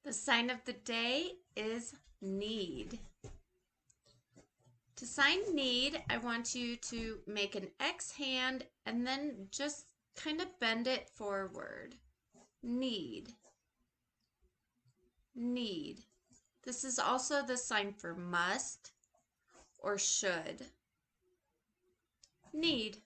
The sign of the day is need. To sign need, I want you to make an X hand and then just kind of bend it forward. Need. Need. This is also the sign for must or should. Need.